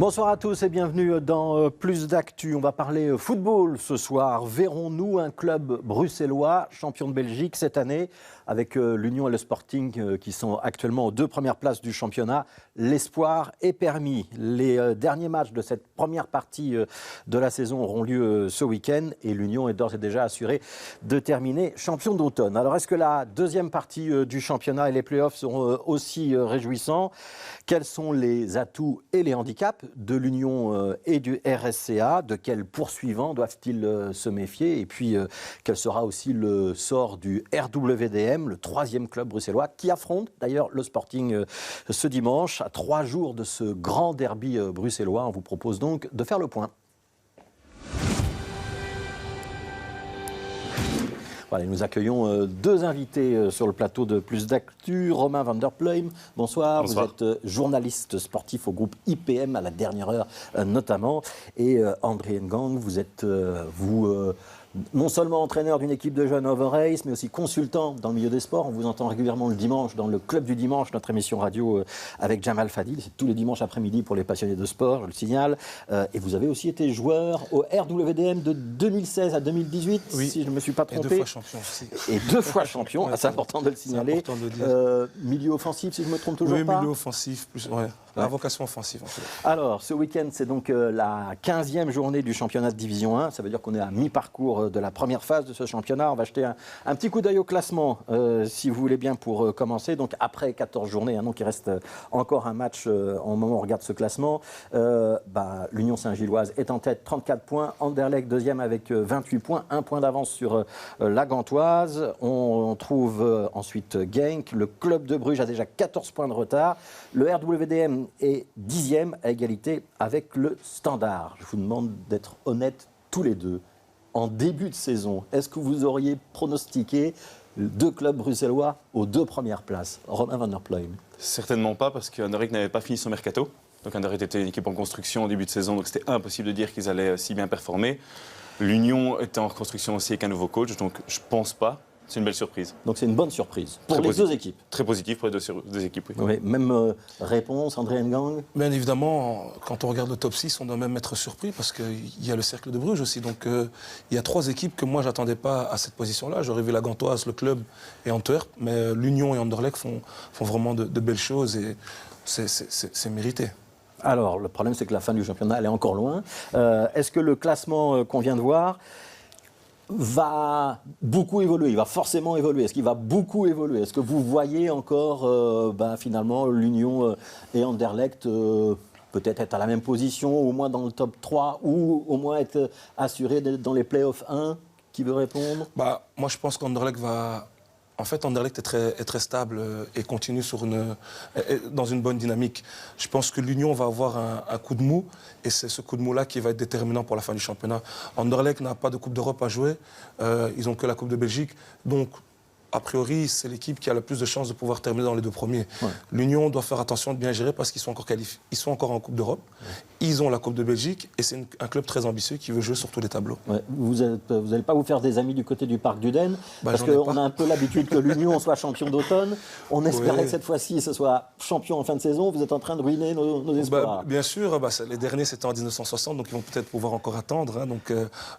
Bonsoir à tous et bienvenue dans Plus d'Actu. On va parler football ce soir. Verrons-nous un club bruxellois champion de Belgique cette année avec l'Union et le Sporting qui sont actuellement aux deux premières places du championnat? L'espoir est permis. Les derniers matchs de cette première partie de la saison auront lieu ce week-end et l'Union est d'ores et déjà assurée de terminer champion d'automne. Alors est-ce que la deuxième partie du championnat et les playoffs seront aussi réjouissants? Quels sont les atouts et les handicaps de l'Union et du RSCA? De quels poursuivants doivent-ils se méfier? Et puis, quel sera aussi le sort du RWDM, le troisième club bruxellois, qui affronte d'ailleurs le Sporting ce dimanche. À 3 jours de ce grand derby bruxellois, on vous propose donc de faire le point. Voilà, nous accueillons deux invités sur le plateau de Plus d'Actu. Romain van der Pleum, bonsoir. Bonsoir. Vous êtes journaliste sportif au groupe IPM à la dernière heure notamment. Et André Ngang, vous êtes non seulement entraîneur d'une équipe de jeunes Over-Race, mais aussi consultant dans le milieu des sports. On vous entend régulièrement le dimanche dans le Club du Dimanche, notre émission radio avec Jamal Fadil. C'est tous les dimanches après-midi pour les passionnés de sport, je le signale. Et vous avez aussi été joueur au RWDM de 2016 à 2018, oui, si je ne me suis pas trompé. Et 2 fois champion aussi. Et 2 fois champion, c'est important de le signaler. C'est important de le dire. Milieu offensif, si je ne me trompe toujours pas. Oui, milieu offensif, plus, ouais. La vocation offensive en fait. Alors, ce week-end, c'est donc la 15e journée du championnat de Division 1. Ça veut dire qu'on est à mi-parcours de la première phase de ce championnat. On va jeter un petit coup d'œil au classement, si vous voulez bien, pour commencer. Donc, après 14 journées, donc il reste encore un match au moment où on regarde ce classement. L'Union Saint-Gilloise est en tête, 34 points. Anderlecht, deuxième avec 28 points. 1 point d'avance sur la Gantoise. On trouve ensuite Genk. Le club de Bruges a déjà 14 points de retard. Le RWDM est 10e à égalité avec le Standard. Je vous demande d'être honnêtes tous les deux. En début de saison, est-ce que vous auriez pronostiqué 2 clubs bruxellois aux 2 premières places? Romain van der Pleum. Certainement pas, parce qu'Anderlecht n'avait pas fini son mercato. Donc Anderlecht était une équipe en construction au début de saison, donc c'était impossible de dire qu'ils allaient si bien performer. L'Union était en reconstruction aussi avec un nouveau coach, donc je pense pas. C'est une belle surprise. Donc c'est une bonne surprise pour les deux équipes. Très positif pour les deux équipes, oui. Oui, même réponse, André Ngang? Bien évidemment, quand on regarde le top 6, on doit même être surpris parce qu'il y a le cercle de Bruges aussi. Donc il y a 3 équipes que moi, je n'attendais pas à cette position-là. J'aurais vu la Gantoise, le club et Antwerp. Mais l'Union et Anderlecht font vraiment de belles choses et c'est mérité. Alors, le problème, c'est que la fin du championnat, elle est encore loin. Est-ce que le classement qu'on vient de voir va beaucoup évoluer? Il va forcément évoluer. Est-ce qu'il va beaucoup évoluer? Est-ce que vous voyez encore finalement l'Union et Anderlecht peut-être être à la même position, au moins dans le top 3, ou au moins être assuré dans les playoffs 1? Qui veut répondre? Moi, je pense qu'Anderlecht va... En fait, Anderlecht est très stable et continue dans une bonne dynamique. Je pense que l'Union va avoir un coup de mou et c'est ce coup de mou-là qui va être déterminant pour la fin du championnat. Anderlecht n'a pas de Coupe d'Europe à jouer, ils n'ont que la Coupe de Belgique. Donc, a priori, c'est l'équipe qui a le plus de chances de pouvoir terminer dans les 2 premiers. Ouais. L'Union doit faire attention de bien gérer parce qu'ils sont encore qualifiés. Ils sont encore en Coupe d'Europe. Ouais. Ils ont la Coupe de Belgique et c'est un club très ambitieux qui veut jouer sur tous les tableaux. Ouais. Vous n'allez pas vous faire des amis du côté du Parc d'Uden parce qu'on a un peu l'habitude que l'Union soit champion d'automne. On espérait que cette fois-ci, ce soit champion en fin de saison. Vous êtes en train de ruiner nos espoirs. Bien sûr, les derniers, c'était en 1960, donc ils vont peut-être pouvoir encore attendre. Hein,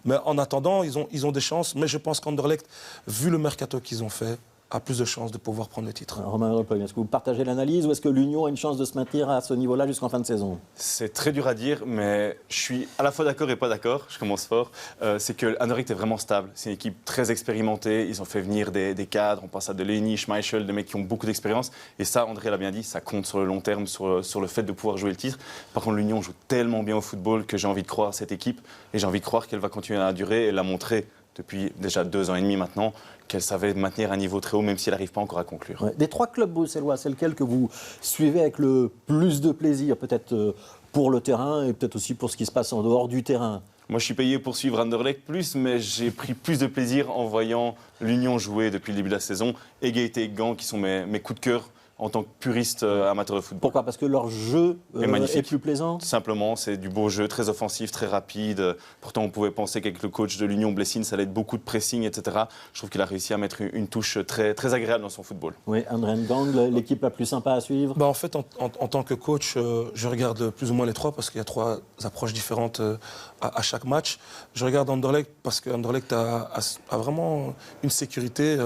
mais en attendant, ils ont des chances. Mais je pense qu'Anderlecht, vu le mercato qu'ils ont fait, a plus de chances de pouvoir prendre le titre. Romain van der Pleum, est-ce que vous partagez l'analyse ou est-ce que l'Union a une chance de se maintenir à ce niveau-là jusqu'en fin de saison? C'est très dur à dire, mais je suis à la fois d'accord et pas d'accord. Je commence fort. C'est que Anderlecht est vraiment stable. C'est une équipe très expérimentée. Ils ont fait venir des cadres. On pense à Delaney, Schmeichel, des mecs qui ont beaucoup d'expérience. Et ça, André l'a bien dit, ça compte sur le long terme, sur le fait de pouvoir jouer le titre. Par contre, l'Union joue tellement bien au football que j'ai envie de croire à cette équipe. Et j'ai envie de croire qu'elle va continuer à durer et la montrer depuis déjà 2 ans et demi maintenant, qu'elle savait maintenir un niveau très haut, même si elle n'arrive pas encore à conclure. Ouais. Des 3 clubs bruxellois, c'est lequel que vous suivez avec le plus de plaisir, peut-être pour le terrain et peut-être aussi pour ce qui se passe en dehors du terrain? Moi, je suis payé pour suivre Anderlecht plus, mais j'ai pris plus de plaisir en voyant l'Union jouer depuis le début de la saison. Et Genk et Gand, qui sont mes coups de cœur en tant que puriste amateur de football. Pourquoi? Parce que leur jeu est plus plaisant? Tout simplement, c'est du beau jeu, très offensif, très rapide. Pourtant, on pouvait penser qu'avec le coach de l'Union, Blessing, ça allait être beaucoup de pressing, etc. Je trouve qu'il a réussi à mettre une touche très, très agréable dans son football. Oui, André Gang, l'équipe la plus sympa à suivre? En fait, en tant que coach, je regarde plus ou moins les trois parce qu'il y a trois approches différentes à chaque match. Je regarde Anderlecht parce qu'Anderlecht a vraiment une sécurité,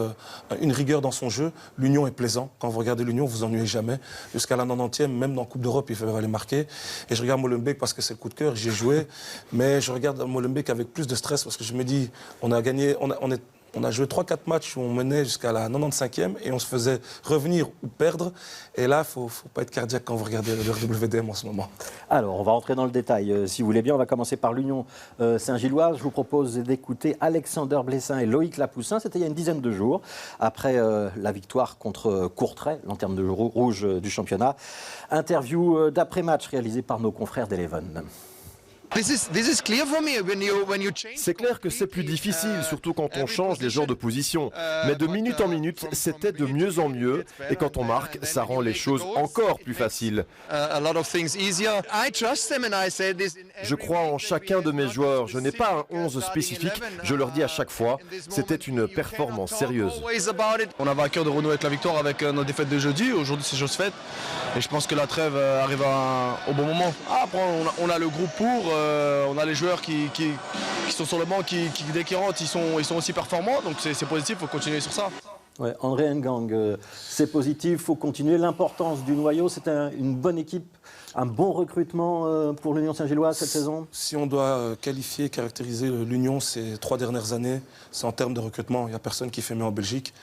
une rigueur dans son jeu. L'Union est plaisant. Quand vous regardez l'Union, vous ennuyez jamais. Jusqu'à la 90e, même dans la Coupe d'Europe, ils peuvent aller marquer. Et je regarde Molenbeek parce que c'est le coup de cœur, j'y ai joué. Mais je regarde Molenbeek avec plus de stress parce que je me dis, on a gagné, on a joué 3-4 matchs où on menait jusqu'à la 95e et on se faisait revenir ou perdre. Et là, il ne faut pas être cardiaque quand vous regardez le WDM en ce moment. Alors, on va rentrer dans le détail. Si vous voulez bien, on va commencer par l'Union Saint-Gilloise. Je vous propose d'écouter Alexander Blessin et Loïc Lapoussin. C'était il y a une dizaine de jours, après la victoire contre Courtrai, lanterne de rouge du championnat. Interview d'après-match réalisée par nos confrères d'Eleven. C'est clair que c'est plus difficile, surtout quand on change les genres de position. Mais de minute en minute, c'était de mieux en mieux. Et quand on marque, ça rend les choses encore plus faciles. Je crois en chacun de mes joueurs. Je n'ai pas un 11 spécifique. Je leur dis à chaque fois, c'était une performance sérieuse. On avait à cœur de renouer avec la victoire avec notre défaite de jeudi. Aujourd'hui, c'est chose faite. Et je pense que la trêve arrive au bon moment. Après, on a le groupe pour. On a les joueurs qui sont sur le banc, qui dès qu'ils rentrent, ils sont aussi performants. Donc c'est positif, il faut continuer sur ça. Ouais, André Ngang, c'est positif, il faut continuer. L'importance du noyau, c'est une bonne équipe, un bon recrutement pour l'Union Saint-Gilloise cette saison? Si on doit qualifier, caractériser l'Union ces 3 dernières années, c'est en termes de recrutement. Il n'y a personne qui fait mieux en Belgique.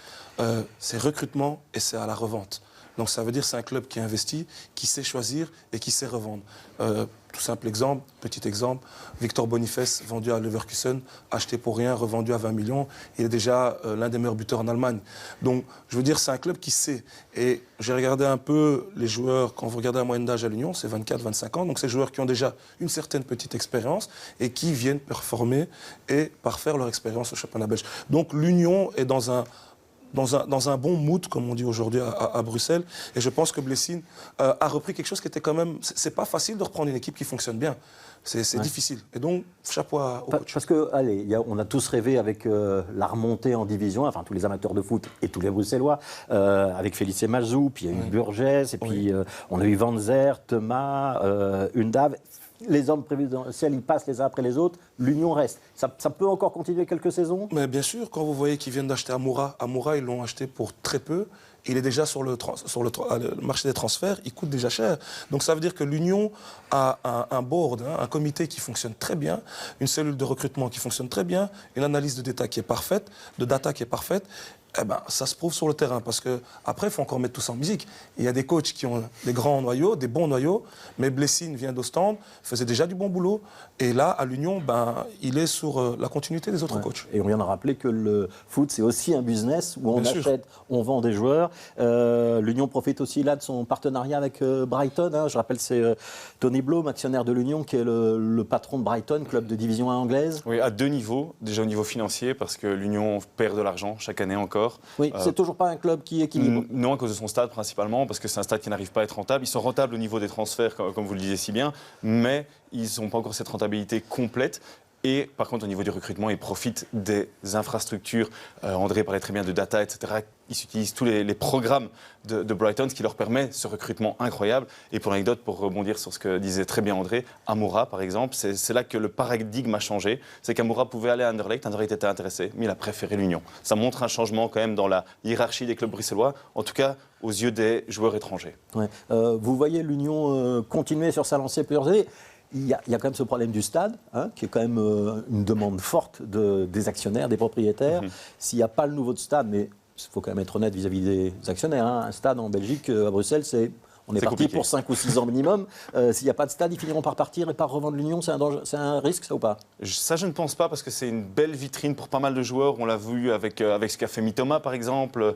C'est recrutement et c'est à la revente. Donc ça veut dire que c'est un club qui investit, qui sait choisir et qui sait revendre. Tout simple exemple, petit exemple, Victor Boniface, vendu à Leverkusen, acheté pour rien, revendu à 20 millions. Il est déjà l'un des meilleurs buteurs en Allemagne. Donc je veux dire, c'est un club qui sait. Et j'ai regardé un peu les joueurs, quand vous regardez la moyenne d'âge à l'Union, c'est 24-25 ans. Donc c'est des joueurs qui ont déjà une certaine petite expérience et qui viennent performer et parfaire leur expérience au championnat belge. Donc l'Union est dans un bon mood, comme on dit aujourd'hui à Bruxelles. Et je pense que Blessing a repris quelque chose qui était quand même... C'est pas facile de reprendre une équipe qui fonctionne bien. C'est difficile. Et donc, chapeau au coach. Parce que, allez, on a tous rêvé avec la remontée en division, enfin tous les amateurs de foot et tous les Bruxellois, avec Felice Mazou, puis il y a eu Burgess, et puis on a eu Van Zer, Thomas, Undav. Les hommes présidentiels, ils passent les uns après les autres. L'Union reste. Ça peut encore continuer quelques saisons? Mais bien sûr, quand vous voyez qu'ils viennent d'acheter Amoura, ils l'ont acheté pour très peu. Il est déjà sur le marché des transferts, il coûte déjà cher. Donc ça veut dire que l'Union a un board, un comité qui fonctionne très bien, une cellule de recrutement qui fonctionne très bien, une analyse de data qui est parfaite, ça se prouve sur le terrain. Parce qu'après, il faut encore mettre tout ça en musique. Il y a des coachs qui ont des grands noyaux, des bons noyaux, mais Blessing vient d'Ostende, faisait déjà du bon boulot. Et là, à l'Union, il est sur la continuité des autres coachs. Et on vient de rappeler que le foot, c'est aussi un business où on achète, on vend des joueurs. L'Union profite aussi là de son partenariat avec Brighton. Je rappelle, c'est Tony Bloom, actionnaire de l'Union, qui est le patron de Brighton, club de division 1 anglaise. Oui, à 2 niveaux. Déjà au niveau financier, parce que l'Union perd de l'argent chaque année encore. Oui, c'est toujours pas un club qui équilibre. Non, à cause de son stade principalement, parce que c'est un stade qui n'arrive pas à être rentable. Ils sont rentables au niveau des transferts, comme vous le disiez si bien, mais ils n'ont pas encore cette rentabilité complète. Et par contre, au niveau du recrutement, ils profitent des infrastructures. André parlait très bien de data, etc. Ils utilisent tous les programmes de Brighton, ce qui leur permet ce recrutement incroyable. Et pour l'anecdote, pour rebondir sur ce que disait très bien André, Amoura, par exemple, c'est là que le paradigme a changé. C'est qu'Amoura pouvait aller à Anderlecht était intéressé, mais il a préféré l'Union. Ça montre un changement quand même dans la hiérarchie des clubs bruxellois, en tout cas aux yeux des joueurs étrangers. Ouais. Vous voyez l'Union continuer sur sa lancée plusieurs années. Il y a quand même ce problème du stade, qui est quand même une demande forte des actionnaires, des propriétaires. S'il n'y a pas le nouveau stade, mais il faut quand même être honnête vis-à-vis des actionnaires, un stade en Belgique, à Bruxelles, c'est On est parti compliqué. pour 5 ou 6 ans minimum. S'il n'y a pas de stade, ils finiront par partir et par revendre l'Union. C'est un risque, ça ou pas? Ça, je ne pense pas, parce que c'est une belle vitrine pour pas mal de joueurs. On l'a vu avec ce qu'a fait Mitoma, par exemple,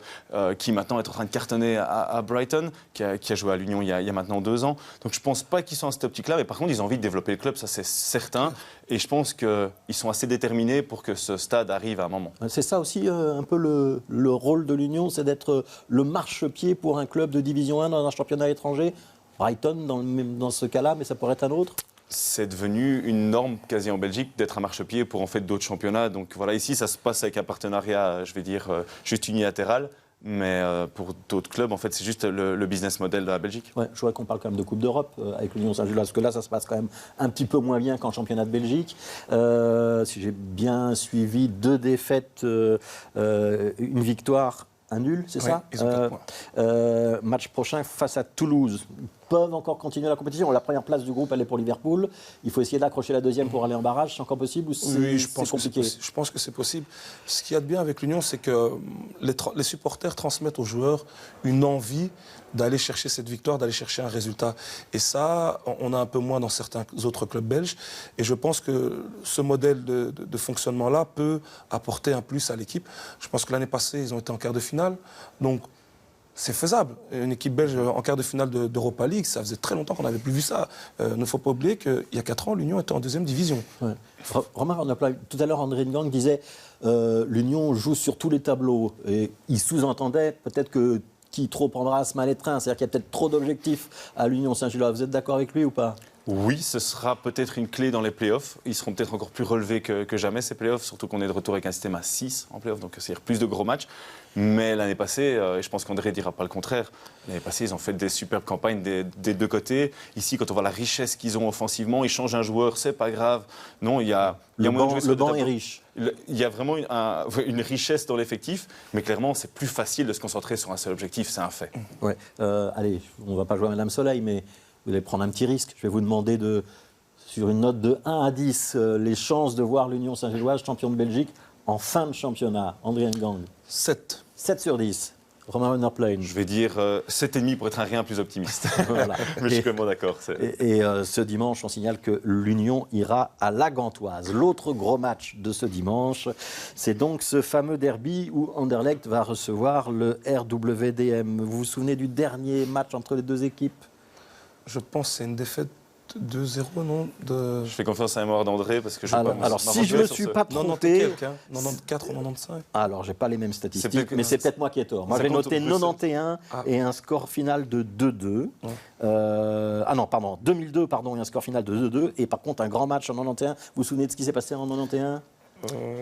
qui maintenant est en train de cartonner à Brighton, qui a joué à l'Union il y a maintenant 2 ans. Donc je ne pense pas qu'ils sont à cette optique-là, mais par contre, ils ont envie de développer le club, ça c'est certain. Et je pense qu'ils sont assez déterminés pour que ce stade arrive à un moment. C'est ça aussi un peu le rôle de l'Union, c'est d'être le marchepied pour un club de Division 1 dans un championnat étranger. Brighton dans ce cas-là, mais ça pourrait être un autre. C'est devenu une norme quasi en Belgique d'être un marchepied pour en fait d'autres championnats. Donc voilà, ici ça se passe avec un partenariat, je vais dire, juste unilatéral. Mais pour d'autres clubs, en fait, c'est juste le business model de la Belgique. Ouais, je vois qu'on parle quand même de Coupe d'Europe avec l'Union Saint-Gilloise, parce que là, ça se passe quand même un petit peu moins bien qu'en championnat de Belgique. Si j'ai bien suivi, 2 défaites, une victoire, un nul, c'est ça? Ils ont 4 points. Match prochain face à Toulouse. Ils peuvent encore continuer la compétition. La première place du groupe, elle est pour Liverpool. Il faut essayer d'accrocher la deuxième pour aller en barrage. C'est encore possible ou Oui, c'est compliqué? je pense que c'est possible. Ce qu'il y a de bien avec l'Union, c'est que les supporters transmettent aux joueurs une envie d'aller chercher cette victoire, d'aller chercher un résultat. Et ça, on a un peu moins dans certains autres clubs belges. Et je pense que ce modèle de fonctionnement-là peut apporter un plus à l'équipe. Je pense que l'année passée, ils ont été en quart de finale. Donc, c'est faisable. Une équipe belge en quart de finale d'Europa League, ça faisait très longtemps qu'on n'avait plus vu ça. Il ne faut pas oublier qu'il y a 4 ans, l'Union était en 2e division. Ouais. Remarque, tout à l'heure, André Ngang disait l'Union joue sur tous les tableaux. Et il sous-entendait peut-être que qui trop embrasse mal les trains. C'est-à-dire qu'il y a peut-être trop d'objectifs à l'Union Saint-Gilloise. Vous êtes d'accord avec lui ou pas? Oui, ce sera peut-être une clé dans les playoffs. Ils seront peut-être encore plus relevés que jamais, ces playoffs, surtout qu'on est de retour avec un système à 6 en playoffs, donc c'est-à-dire plus de gros matchs. Mais l'année passée, et je pense qu'André ne dira pas le contraire, l'année passée, ils ont fait des superbes campagnes des 2 côtés. Ici, quand on voit la richesse qu'ils ont offensivement, ils changent un joueur, c'est pas grave. Non, il y a moyen de jouer sur le banc est riche. Il y a vraiment une richesse dans l'effectif, mais clairement, c'est plus facile de se concentrer sur un seul objectif, c'est un fait. Ouais. Allez, on ne va pas jouer à Madame Soleil, mais vous allez prendre un petit risque. Je vais vous demander sur une note de 1 à 10, les chances de voir l'Union Saint-Gilloise champion de Belgique en fin de championnat. André Ngang. 7. 7 sur 10. Romain Van der Plein. Je vais dire 7,5 pour être un rien plus optimiste. Voilà. Mais je suis complètement d'accord. Et ce dimanche, on signale que l'Union ira à la Gantoise. L'autre gros match de ce dimanche, c'est donc ce fameux derby où Anderlecht va recevoir le RWDM. Vous vous souvenez du dernier match entre les 2 équipes? Je pense que c'est une défaite 2-0, non Je fais confiance à la mémoire d'André parce que je alors si je ne me suis pas trompé... 94 ou 95. Alors, j'ai pas les mêmes statistiques, mais c'est peut-être moi qui ai tort. Moi, j'ai noté 91 et un score final de 2-2. Ouais. Non, pardon, 2002, pardon, et un score final de 2-2. Et par contre, un grand match en 91. Vous vous souvenez de ce qui s'est passé en 91?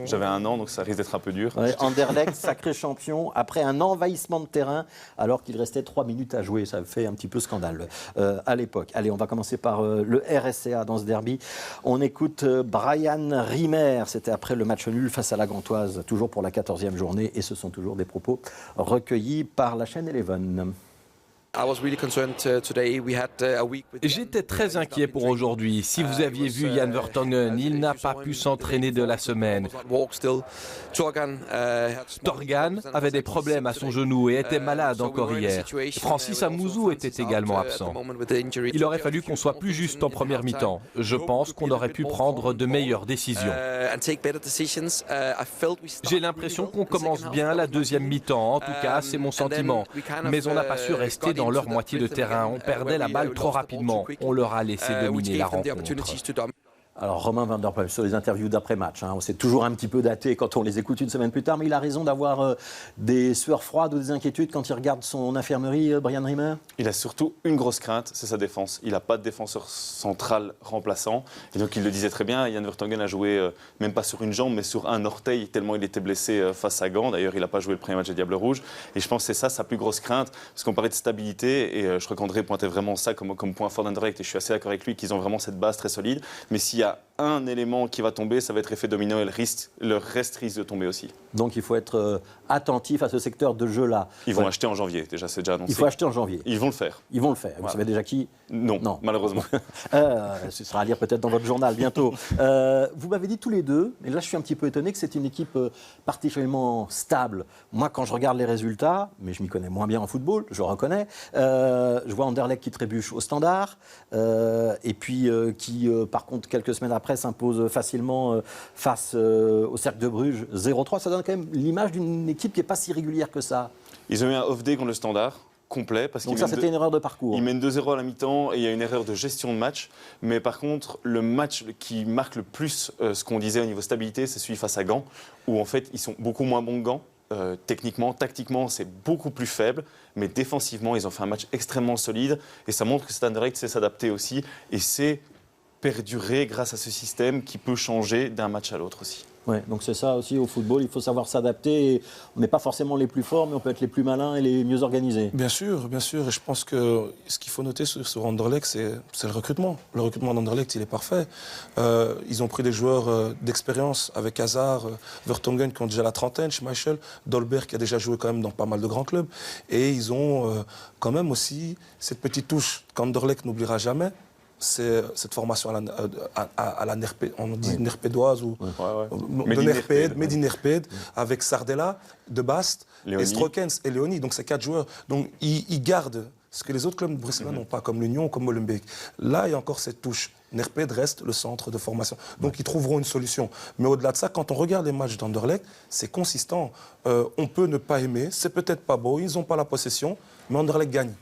J'avais 1 an, donc ça risque d'être un peu dur. Ouais, Anderlecht, sacré champion, après un envahissement de terrain, alors qu'il restait 3 minutes à jouer. Ça fait un petit peu scandale à l'époque. Allez, on va commencer par le RSCA dans ce derby. On écoute Brian Riemer. C'était après le match nul face à la Gantoise, toujours pour la 14e journée. Et ce sont toujours des propos recueillis par la chaîne Eleven. J'étais très inquiet pour aujourd'hui. Si vous aviez vu Jan Vertonghen, il n'a pas pu s'entraîner de la semaine. Torgan avait des problèmes à son genou et était malade encore hier. Francis Amouzou était également absent. Il aurait fallu qu'on soit plus juste en première mi-temps. Je pense qu'on aurait pu prendre de meilleures décisions. J'ai l'impression qu'on commence bien la deuxième mi-temps, en tout cas c'est mon sentiment. Mais on n'a pas su rester dans leur moitié de terrain. On perdait la balle trop rapidement. On leur a laissé dominer la rencontre. Alors Romain Van der Plein, sur les interviews d'après-match, c'est toujours un petit peu daté quand on les écoute une semaine plus tard, mais il a raison d'avoir des sueurs froides ou des inquiétudes quand il regarde son infirmerie, Brian Riemer. Il a surtout une grosse crainte, c'est sa défense. Il n'a pas de défenseur central remplaçant. Et donc il le disait très bien, Jan Vertonghen a joué même pas sur une jambe, mais sur un orteil, tellement il était blessé face à Gand. D'ailleurs, il n'a pas joué le premier match des Diables Rouges. Et je pense que c'est ça sa plus grosse crainte, parce qu'on parlait de stabilité, et je crois qu'André pointait vraiment ça comme point fort d'Anderlecht, et je suis assez d'accord avec lui qu'ils ont vraiment cette base très solide. Mais s'il y a un élément qui va tomber, ça va être effet domino et le reste risque de tomber aussi. Donc il faut être attentif à ce secteur de jeu-là. Ils vont acheter en janvier, déjà, c'est déjà annoncé. Il faut acheter en janvier. Ils vont le faire. Ils vont le faire. Voilà. Vous savez déjà qui? Non, malheureusement. Ce sera à lire peut-être dans votre journal bientôt. Vous m'avez dit tous les deux, et là je suis un petit peu étonné que c'est une équipe particulièrement stable. Moi, quand je regarde les résultats, mais je m'y connais moins bien en football, je reconnais, je vois Anderlecht qui trébuche au Standard, et puis qui, par contre, quelques semaines après, s'impose facilement face au Cercle de Bruges 0-3. Ça donne quand même l'image d'une équipe qui n'est pas si régulière que ça. Ils ont eu un off-day contre le Standard. Complet. Parce donc ça, c'était une erreur de parcours. Ils mènent 2-0 à la mi-temps et il y a une erreur de gestion de match. Mais par contre, le match qui marque le plus ce qu'on disait au niveau stabilité, c'est celui face à Gand, où en fait, ils sont beaucoup moins bons que Gand. Techniquement, tactiquement, c'est beaucoup plus faible. Mais défensivement, ils ont fait un match extrêmement solide. Et ça montre que cet Anderlecht sait s'adapter aussi. Et c'est perdurer grâce à ce système qui peut changer d'un match à l'autre aussi. Ouais, donc c'est ça aussi au football, il faut savoir s'adapter. On n'est pas forcément les plus forts, mais on peut être les plus malins et les mieux organisés. Bien sûr. Et je pense que ce qu'il faut noter sur Anderlecht, c'est le recrutement. Le recrutement d'Anderlecht, il est parfait. Ils ont pris des joueurs d'expérience avec Hazard, Vertonghen qui ont déjà la trentaine, Schmeichel, Dolberg qui a déjà joué quand même dans pas mal de grands clubs. Et ils ont quand même aussi cette petite touche qu'Anderlecht n'oubliera jamais. C'est cette formation à la Nerpé, on dit nerpédoise ou Medi Nerpéd, avec Sardella, De Bast, et Strokens et Léoni. Donc c'est 4 joueurs. Donc ils gardent ce que les autres clubs bruxellois n'ont pas, comme l'Union, comme Molenbeek. Là, il y a encore cette touche. Nerpéd reste le centre de formation. Donc ils trouveront une solution. Mais au-delà de ça, quand on regarde les matchs d'Anderlecht, c'est consistant. On peut ne pas aimer, c'est peut-être pas beau, ils n'ont pas la possession, mais Anderlecht gagne.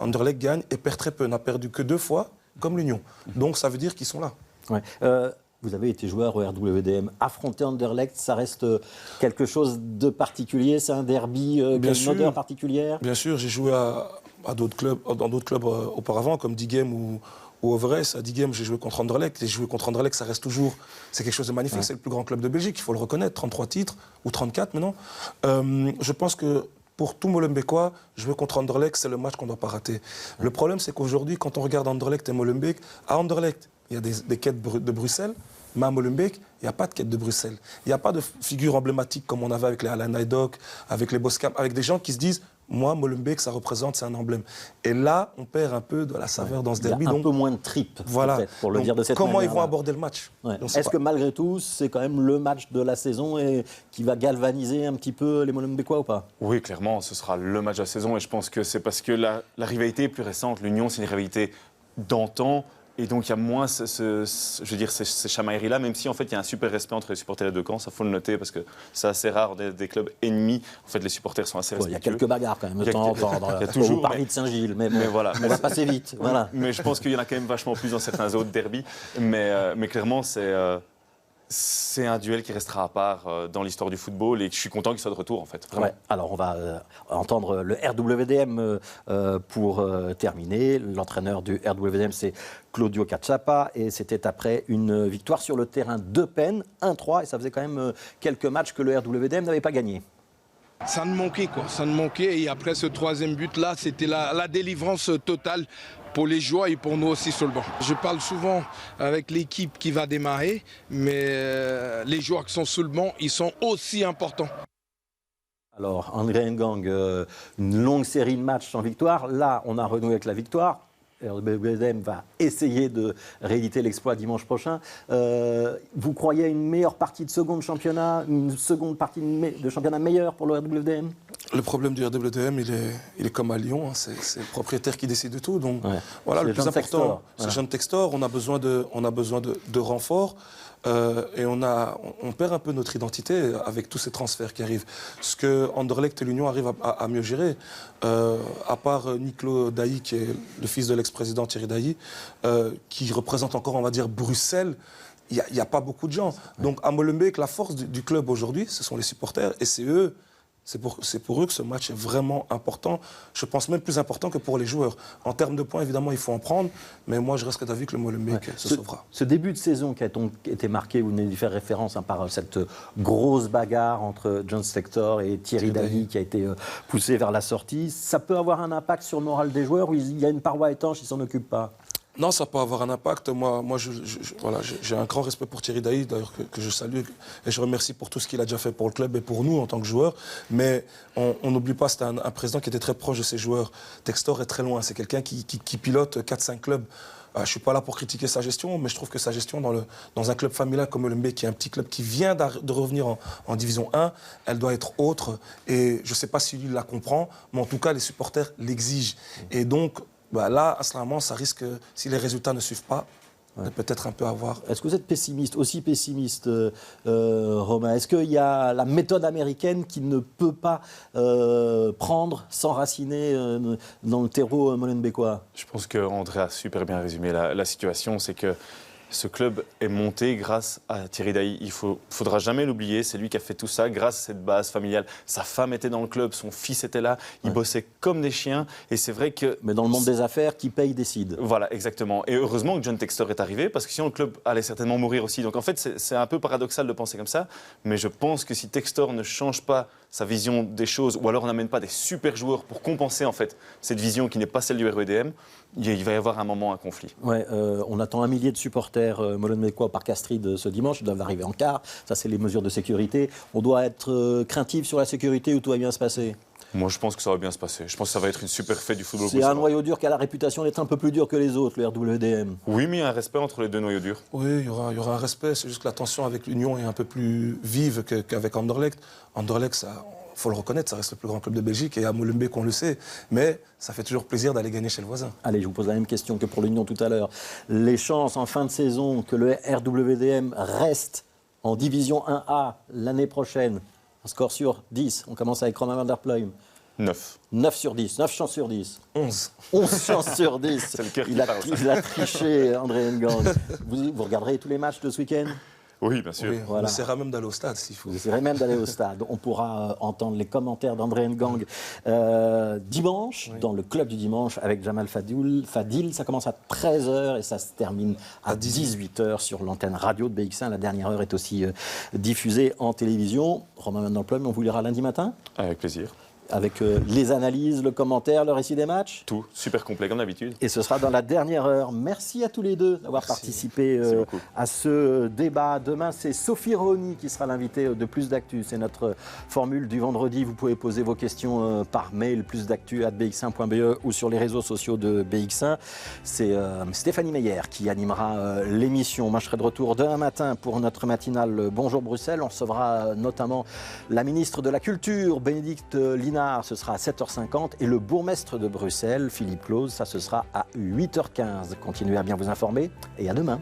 Anderlecht gagne et perd très peu, n'a perdu que 2 fois. Comme l'Union. Donc ça veut dire qu'ils sont là. Ouais. Vous avez été joueur au RWDM. Affronter Anderlecht, ça reste quelque chose de particulier. C'est un derby qui a une odeur particulière. Bien sûr, j'ai joué dans d'autres clubs auparavant, comme Diegem ou Overijse. À Diegem, j'ai joué contre Anderlecht. J'ai joué contre Anderlecht, ça reste toujours... C'est quelque chose de magnifique. Ouais. C'est le plus grand club de Belgique, il faut le reconnaître. 33 titres, ou 34 maintenant. Je pense que pour tout Molenbeekois, jouer contre Anderlecht, c'est le match qu'on ne doit pas rater. Le problème, c'est qu'aujourd'hui, quand on regarde Anderlecht et Molenbeek, à Anderlecht, il y a des quêtes de Bruxelles, mais à Molenbeek, il n'y a pas de quête de Bruxelles. Il n'y a pas de figure emblématique comme on avait avec les Alain Haidok, avec les Boskamp, avec des gens qui se disent « Moi, Molenbeek, ça représente, c'est un emblème ». Et là, on perd un peu de la saveur dans ce derby. Il y a un peu moins de tripes, voilà. Pour le dire de cette manière. Comment ils vont aborder le match? Est-ce que malgré tout, c'est quand même le match de la saison et qui va galvaniser un petit peu les Molenbeekois ou pas? Oui, clairement, ce sera le match de la saison. Et je pense que c'est parce que la rivalité est plus récente. L'Union, c'est une rivalité d'antan. Et donc, il y a moins ces chamailleries-là, même si, en fait, il y a un super respect entre les supporters des deux camps. Ça, faut le noter, parce que c'est assez rare des clubs ennemis. En fait, les supporters sont assez respectueux. Il y a quelques bagarres, quand même, de temps en temps. Il y a toujours... Paris de Saint-Gilles, mais voilà. On va passer vite. Voilà. Mais je pense qu'il y en a quand même vachement plus dans certains autres derbys. Mais clairement, c'est un duel qui restera à part dans l'histoire du football et je suis content qu'il soit de retour, en fait. Ouais. Alors, on va entendre le RWDM pour terminer. L'entraîneur du RWDM, c'est Claudio Cazzappa. Et c'était après une victoire sur le terrain de peine, 1-3. Et ça faisait quand même quelques matchs que le RWDM n'avait pas gagné. Ça me manquait, quoi. Ça me manquait. Et après ce troisième but-là, c'était la délivrance totale pour les joueurs et pour nous aussi sur le banc. Je parle souvent avec l'équipe qui va démarrer, mais les joueurs qui sont sur le banc, ils sont aussi importants. Alors, André Ngang, une longue série de matchs sans victoire. Là, on a renoué avec la victoire. Le BDM va essayer de rééditer l'exploit dimanche prochain. Vous croyez à une meilleure partie de second championnat, une seconde partie de championnat meilleure pour le RWDM? Le problème du RWDM, il est comme à Lyon, hein, c'est le propriétaire qui décide de tout. Donc voilà, le plus important, c'est Jean Textor. On a besoin de renforts. Et on perd un peu notre identité avec tous ces transferts qui arrivent. Ce que Anderlecht et l'Union arrivent à mieux gérer, à part Nicolas Dailly, qui est le fils de l'ex-président Thierry Dailly, qui représente encore, on va dire, Bruxelles, il n'y a pas beaucoup de gens. Donc à Molenbeek, la force du club aujourd'hui, ce sont les supporters, et c'est eux. C'est pour eux que ce match est vraiment important. Je pense même plus important que pour les joueurs. En termes de points, évidemment, il faut en prendre. Mais moi, je reste d'avis que le Molenbeek se sauvera. Ce début de saison qui a été marqué, vous venez d'y faire référence par cette grosse bagarre entre John Textor et Thierry Dailly qui a été poussé vers la sortie, ça peut avoir un impact sur le moral des joueurs ou il y a une paroi étanche, ils ne s'en occupent pas? Non, ça peut avoir un impact. Moi voilà, j'ai un grand respect pour Thierry Dailly, d'ailleurs, que je salue. Et je remercie pour tout ce qu'il a déjà fait pour le club et pour nous en tant que joueurs. Mais on n'oublie pas, c'était un président qui était très proche de ses joueurs. Textor est très loin. C'est quelqu'un qui pilote 4-5 clubs. Je ne suis pas là pour critiquer sa gestion, mais je trouve que sa gestion dans un club familial comme Molenbeek, qui est un petit club qui vient de revenir en Division 1, elle doit être autre. Et je ne sais pas si lui la comprend, mais en tout cas, les supporters l'exigent. Et donc, là, à ce moment, ça risque, si les résultats ne suivent pas, de peut-être un peu avoir... Est-ce que vous êtes pessimiste, aussi pessimiste, Romain? Est-ce qu'il y a la méthode américaine qui ne peut pas prendre, s'enraciner dans le terreau molenbeekois? Je pense qu'André a super bien résumé la situation. C'est que ce club est monté grâce à Thierry Dailly. Il ne faudra jamais l'oublier. C'est lui qui a fait tout ça grâce à cette base familiale. Sa femme était dans le club, son fils était là. Ils bossaient comme des chiens. Et c'est vrai que... Mais dans le monde des affaires, qui paye décide. Voilà, exactement. Et heureusement que John Textor est arrivé, parce que sinon le club allait certainement mourir aussi. Donc en fait, c'est un peu paradoxal de penser comme ça. Mais je pense que si Textor ne change pas sa vision des choses, ou alors on n'amène pas des super joueurs pour compenser en fait cette vision qui n'est pas celle du REDM, il va y avoir un moment un conflit. Ouais, on attend 1 millier de supporters molenbeekois au Parc Astrid ce dimanche. Ils doivent arriver en quart. Ça, c'est les mesures de sécurité. On doit être craintif sur la sécurité ou tout va bien se passer? Moi, je pense que ça va bien se passer. Je pense que ça va être une super fête du football. C'est un noyau dur qui a la réputation d'être un peu plus dur que les autres, le RWDM. Oui, mais il y a un respect entre les deux noyaux durs. Oui, il y aura un respect. C'est juste que la tension avec l'Union est un peu plus vive qu'avec Anderlecht. Anderlecht, ça... Il faut le reconnaître, ça reste le plus grand club de Belgique et à Molenbeek on le sait, mais ça fait toujours plaisir d'aller gagner chez le voisin. Allez, je vous pose la même question que pour l'Union tout à l'heure. Les chances en fin de saison que le RWDM reste en Division 1A l'année prochaine, un score sur 10, on commence avec Romain van der Pluijm. 9. 9 sur 10, 9 chances sur 10. 11. 11 chances sur 10. C'est le cœur qui parle. Il a triché, André Ngang. Vous regarderez tous les matchs de ce week-end? Oui, bien sûr. Oui, Voilà. on essaiera même d'aller au stade s'il faut. Vous essayerez même d'aller au stade. On pourra entendre les commentaires d'André Ngang dimanche, dans le club du dimanche, avec Jamal Fadil. Ça commence à 13h et ça se termine à 18h sur l'antenne radio de BX1. La dernière heure est aussi diffusée en télévision. Romain van der Pluijm, on vous lira lundi matin? Avec plaisir. Avec les analyses, le commentaire, le récit des matchs? Tout, super complet comme d'habitude. Et ce sera dans la dernière heure. Merci à tous les deux d'avoir participé à ce débat. Demain, c'est Sophie Roni qui sera l'invitée de Plus d'Actu. C'est notre formule du vendredi. Vous pouvez poser vos questions par mail, plusdactu@bx1.be ou sur les réseaux sociaux de BX1. C'est Stéphanie Meyer qui animera l'émission. Moi, je serai de retour demain matin pour notre matinale Bonjour Bruxelles. On recevra notamment la ministre de la Culture, Bénédicte Linard. Ce sera à 7h50 et le bourgmestre de Bruxelles, Philippe Claus, ça ce sera à 8h15. Continuez à bien vous informer et à demain.